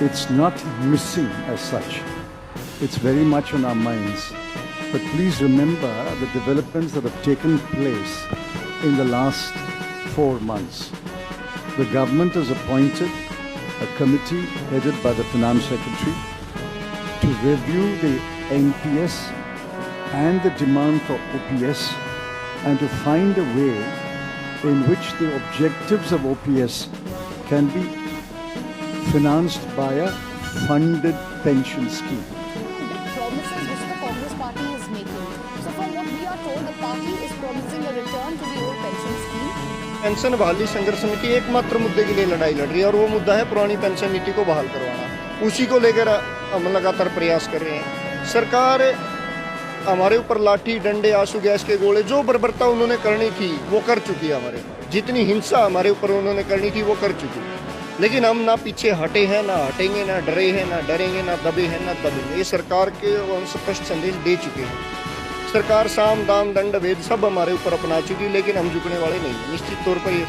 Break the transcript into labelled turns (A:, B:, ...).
A: It's not missing as such. It's very much on our minds. But please remember the developments that have taken place in the last 4 months. The government has appointed a committee headed by the Finance Secretary to review the NPS and the demand for OPS and to find a way in which the objectives of OPS can be financed by a funded pension scheme.
B: The promises which the Congress party is making. So from what we are told, the party is promising a return to the old pension scheme.
C: Pension बहाली संघर्ष समिति एकमात्र मुद्दे के लिए लड़ाई लड़ रही है और वो मुद्दा है पुरानी पेंशन नीति को बहाल करवाना। उसी को लेकर हम लगातार प्रयास कर रहे हैं। सरकार हमारे ऊपर लाठी डंडे आंसू गैस के गोले जो बर्बरता उन्होंने करनी थी वो कर चुकी है। हमारे जितनी हिंसा हमारे ऊपर उन्होंने करनी थी वो कर चुकी है। लेकिन हम ना पीछे हटे हैं, ना हटेंगे, ना डरे हैं, ना डरेंगे, ना दबे हैं, ना दबेंगे। ये सरकार के हम स्पष्ट संदेश दे चुके हैं। सरकार साम दाम दंड भेद सब हमारे ऊपर अपना चुकी, लेकिन हम झुकने वाले नहीं हैं। निश्चित तौर पर ये